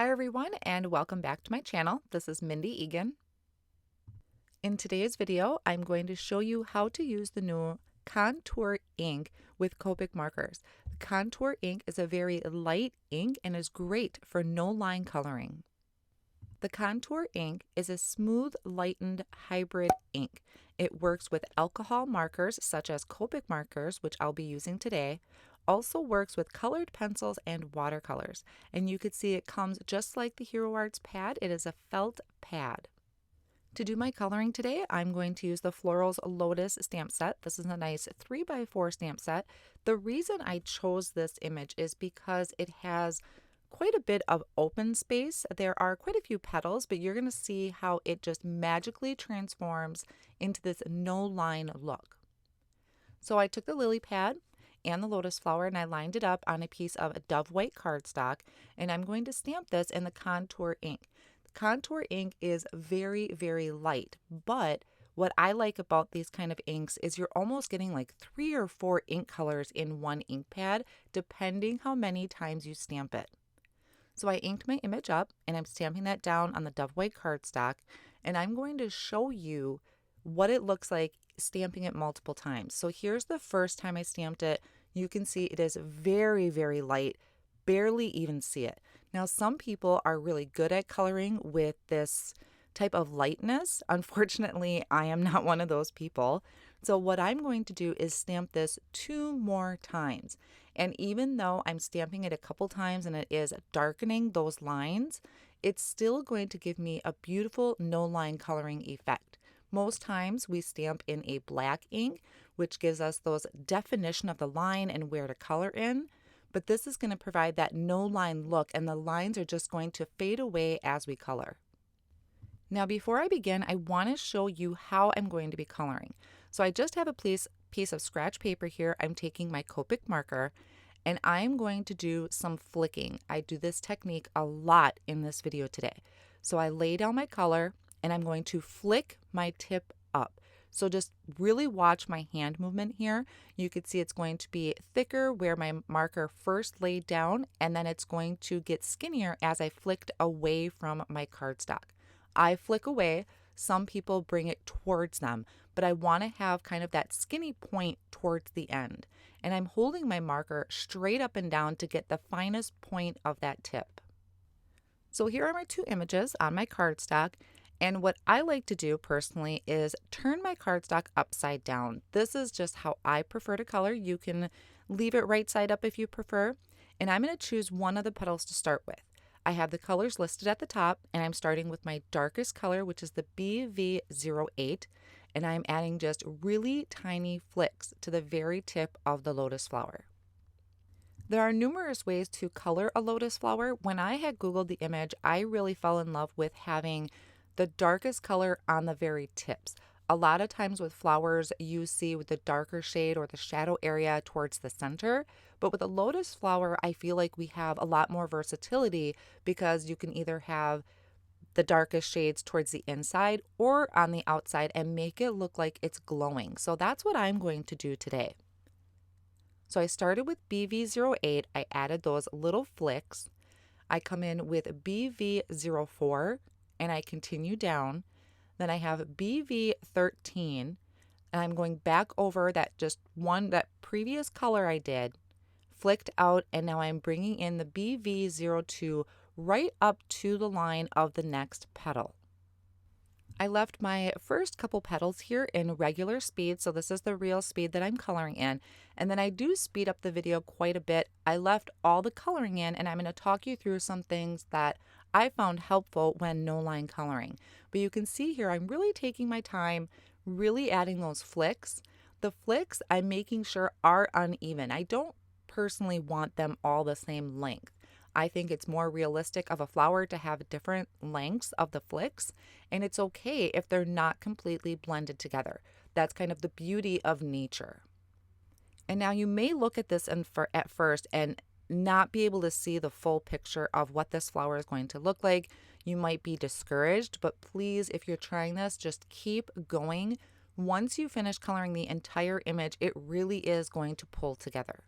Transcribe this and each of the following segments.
Hi everyone and welcome back to my channel. This is Mindy Eggen. In today's video, I'm going to show you how to use the new contour ink with Copic markers. The contour ink is a very light ink and is great for no line coloring. The contour ink is a smooth, lightened hybrid ink. It works with alcohol markers such as Copic markers, which I'll be using today. Also works with colored pencils and watercolors. And you can see it comes just like the Hero Arts pad. It is a felt pad. To do my coloring today, I'm going to use the Florals Lotus stamp set. This is a nice 3x4 stamp set. The reason I chose this image is because it has quite a bit of open space. There are quite a few petals, but you're going to see how it just magically transforms into this no line look. So I took the lily pad and the lotus flower and I lined it up on a piece of dove white cardstock, and I'm going to stamp this in the contour ink. The contour ink is very, very light, but what I like about these kind of inks is you're almost getting like 3 or 4 ink colors in one ink pad, depending how many times you stamp it. So I inked my image up and I'm stamping that down on the dove white cardstock, and I'm going to show you what it looks like stamping it multiple times. So here's the first time I stamped it. You can see it is very, very light, barely even see it. Now, some people are really good at coloring with this type of lightness. Unfortunately, I am not one of those people. So what I'm going to do is stamp this 2 more times. And even though I'm stamping it a couple times and it is darkening those lines, it's still going to give me a beautiful no line coloring effect. Most times we stamp in a black ink, which gives us those definition of the line and where to color in. But this is going to provide that no line look, and the lines are just going to fade away as we color. Now, before I begin, I want to show you how I'm going to be coloring. So I just have a piece of scratch paper here. I'm taking my Copic marker and I'm going to do some flicking. I do this technique a lot in this video today. So I lay down my color and I'm going to flick my tip up. So just really watch my hand movement here. You can see it's going to be thicker where my marker first laid down, and then it's going to get skinnier as I flicked away from my cardstock. I flick away. Some people bring it towards them, but I want to have kind of that skinny point towards the end. And I'm holding my marker straight up and down to get the finest point of that tip. So here are my 2 images on my cardstock. And what I like to do personally is turn my cardstock upside down. This is just how I prefer to color. You can leave it right side up if you prefer. And I'm going to choose one of the petals to start with. I have the colors listed at the top, and I'm starting with my darkest color, which is the BV08, and I'm adding just really tiny flicks to the very tip of the lotus flower. There are numerous ways to color a lotus flower. When I had Googled the image, I really fell in love with having the darkest color on the very tips. A lot of times with flowers, you see with the darker shade or the shadow area towards the center. But with a lotus flower, I feel like we have a lot more versatility because you can either have the darkest shades towards the inside or on the outside and make it look like it's glowing. So that's what I'm going to do today. So I started with BV08. I added those little flicks. I come in with BV04 and I continue down. Then I have BV13, and I'm going back over that that previous color I did, flicked out, and now I'm bringing in the BV02 right up to the line of the next petal. I left my first couple petals here in regular speed, so this is the real speed that I'm coloring in. And then I do speed up the video quite a bit. I left all the coloring in, and I'm going to talk you through some things that I found helpful when no line coloring. But you can see here I'm really taking my time, really adding those flicks. The flicks I'm making sure are uneven. I don't personally want them all the same length. I think it's more realistic of a flower to have different lengths of the flicks, and it's okay if they're not completely blended together. That's kind of the beauty of nature. And now you may look at this at first and not be able to see the full picture of what this flower is going to look like. You might be discouraged, but please, if you're trying this, just keep going. Once you finish coloring the entire image, it really is going to pull together.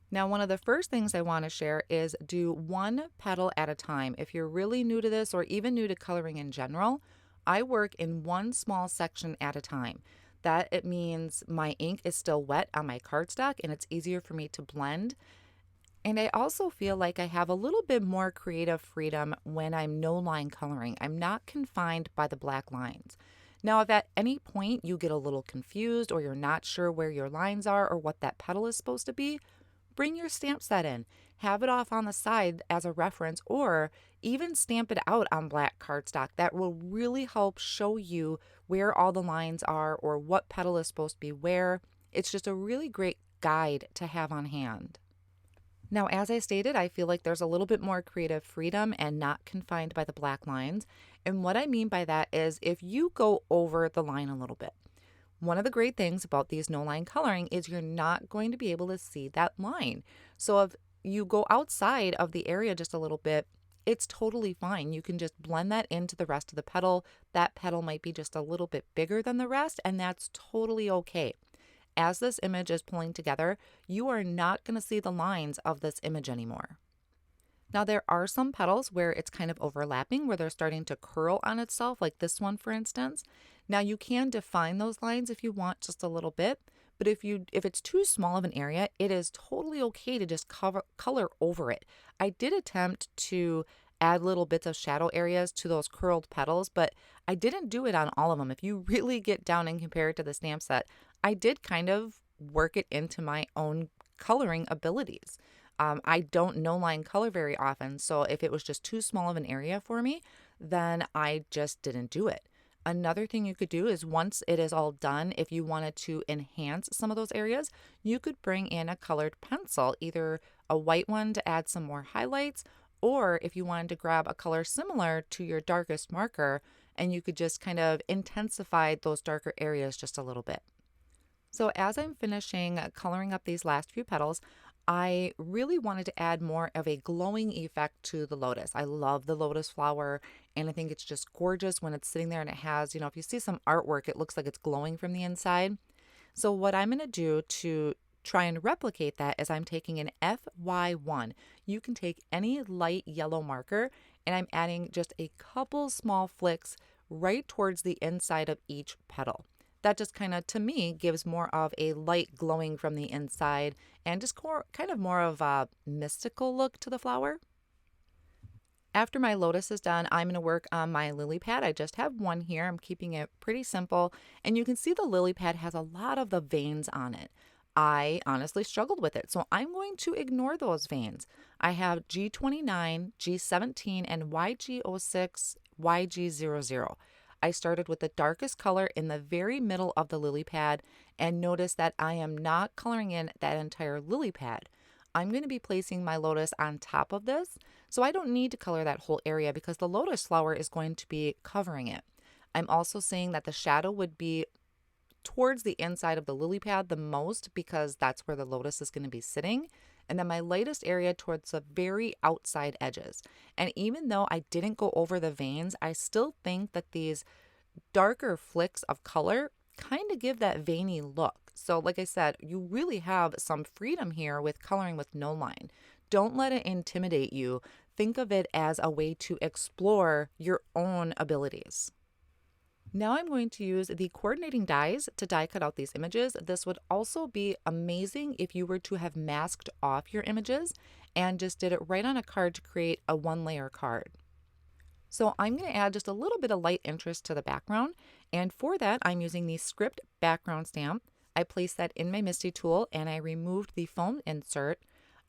Now, one of the first things I want to share is do one petal at a time. If you're really new to this or even new to coloring in general, I work in one small section at a time. That it means my ink is still wet on my cardstock and it's easier for me to blend. And I also feel like I have a little bit more creative freedom when I'm no line coloring. I'm not confined by the black lines. Now, if at any point you get a little confused or you're not sure where your lines are or what that petal is supposed to be, bring your stamp set in. Have it off on the side as a reference or even stamp it out on black cardstock. That will really help show you where all the lines are or what petal is supposed to be where. It's just a really great guide to have on hand. Now, as I stated, I feel like there's a little bit more creative freedom and not confined by the black lines. And what I mean by that is if you go over the line a little bit, one of the great things about these no line coloring is you're not going to be able to see that line. So if you go outside of the area just a little bit, it's totally fine. You can just blend that into the rest of the petal. That petal might be just a little bit bigger than the rest, and that's totally okay. As this image is pulling together, you are not going to see the lines of this image anymore. Now, there are some petals where it's kind of overlapping, where they're starting to curl on itself, like this one, for instance. Now, you can define those lines if you want just a little bit, but if it's too small of an area, it is totally okay to just color over it. I did attempt to add little bits of shadow areas to those curled petals, but I didn't do it on all of them. If you really get down and compare it to the stamp set, I did kind of work it into my own coloring abilities. I don't no line color very often, so if it was just too small of an area for me, then I just didn't do it. Another thing you could do is once it is all done, if you wanted to enhance some of those areas, you could bring in a colored pencil, either a white one to add some more highlights, or if you wanted to grab a color similar to your darkest marker, and you could just kind of intensify those darker areas just a little bit. So as I'm finishing coloring up these last few petals, I really wanted to add more of a glowing effect to the lotus. I love the lotus flower, and I think it's just gorgeous when it's sitting there and it has, if you see some artwork, it looks like it's glowing from the inside. So what I'm going to do to try and replicate that is I'm taking an FY1. You can take any light yellow marker, and I'm adding just a couple small flicks right towards the inside of each petal. That just kind of, to me, gives more of a light glowing from the inside and just kind of more of a mystical look to the flower. After my lotus is done, I'm going to work on my lily pad. I just have one here. I'm keeping it pretty simple. And you can see the lily pad has a lot of the veins on it. I honestly struggled with it, so I'm going to ignore those veins. I have G29, G17, and YG06, YG00. I started with the darkest color in the very middle of the lily pad and notice that I am not coloring in that entire lily pad. I'm going to be placing my lotus on top of this, so I don't need to color that whole area because the lotus flower is going to be covering it. I'm also saying that the shadow would be towards the inside of the lily pad the most because that's where the lotus is going to be sitting. And then my lightest area towards the very outside edges. And even though I didn't go over the veins, I still think that these darker flicks of color kind of give that veiny look. So like I said, you really have some freedom here with coloring with no line. Don't let it intimidate you. Think of it as a way to explore your own abilities. Now I'm going to use the coordinating dies to die cut out these images. This would also be amazing if you were to have masked off your images and just did it right on a card to create a one layer card. So I'm going to add just a little bit of light interest to the background, and for that I'm using the script background stamp. I placed that in my MISTI tool and I removed the foam insert.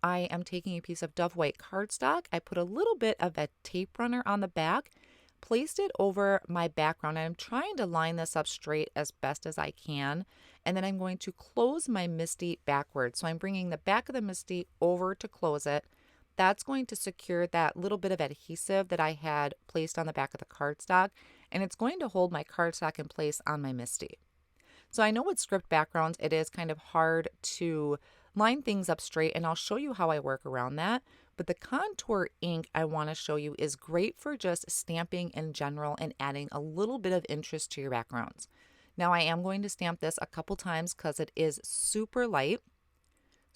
I am taking a piece of Dove White cardstock. I put a little bit of a tape runner on the back, placed it over my background. I'm trying to line this up straight as best as I can. And then I'm going to close my MISTI backwards. So I'm bringing the back of the MISTI over to close it. That's going to secure that little bit of adhesive that I had placed on the back of the cardstock. And it's going to hold my cardstock in place on my MISTI. So I know with script backgrounds, it is kind of hard to line things up straight, and I'll show you how I work around that. But the contour ink I want to show you is great for just stamping in general and adding a little bit of interest to your backgrounds. Now I am going to stamp this a couple times because it is super light.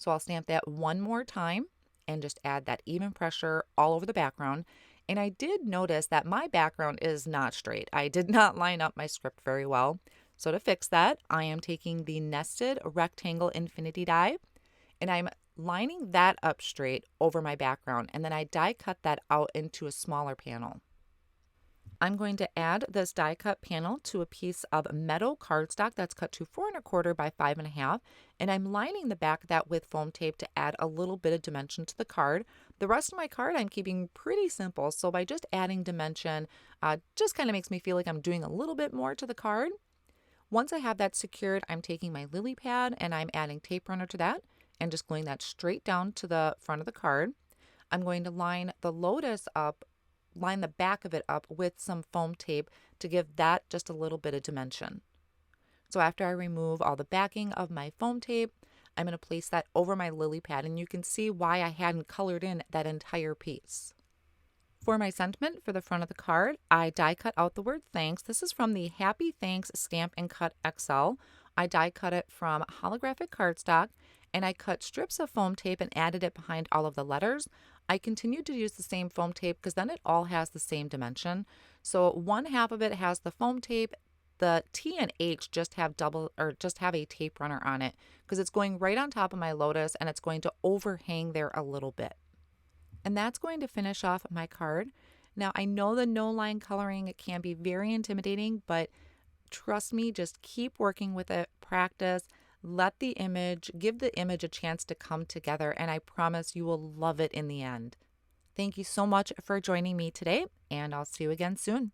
So I'll stamp that one more time and just add that even pressure all over the background. And I did notice that my background is not straight. I did not line up my script very well. So to fix that, I am taking the nested rectangle infinity die and I'm lining that up straight over my background, and then I die cut that out into a smaller panel. I'm going to add this die cut panel to a piece of Meadow cardstock that's cut to 4 1/4 by 5 1/2, and I'm lining the back of that with foam tape to add a little bit of dimension to the card. The rest of my card I'm keeping pretty simple, so by just adding dimension, just kind of makes me feel like I'm doing a little bit more to the card. Once I have that secured, I'm taking my lily pad and I'm adding tape runner to that and just gluing that straight down to the front of the card. I'm going to line the lotus up, line the back of it up with some foam tape to give that just a little bit of dimension. So after I remove all the backing of my foam tape, I'm going to place that over my lily pad, and you can see why I hadn't colored in that entire piece. For my sentiment for the front of the card, I die cut out the word thanks. This is from the Happy Thanks Stamp and Cut XL. I die cut it from holographic cardstock, and I cut strips of foam tape and added it behind all of the letters. I continued to use the same foam tape because then it all has the same dimension. So one half of it has the foam tape. The T and H just have a tape runner on it because it's going right on top of my lotus and it's going to overhang there a little bit. And that's going to finish off my card. Now, I know the no line coloring can be very intimidating, but trust me, just keep working with it, practice, give the image a chance to come together, and I promise you will love it in the end. Thank you so much for joining me today, and I'll see you again soon.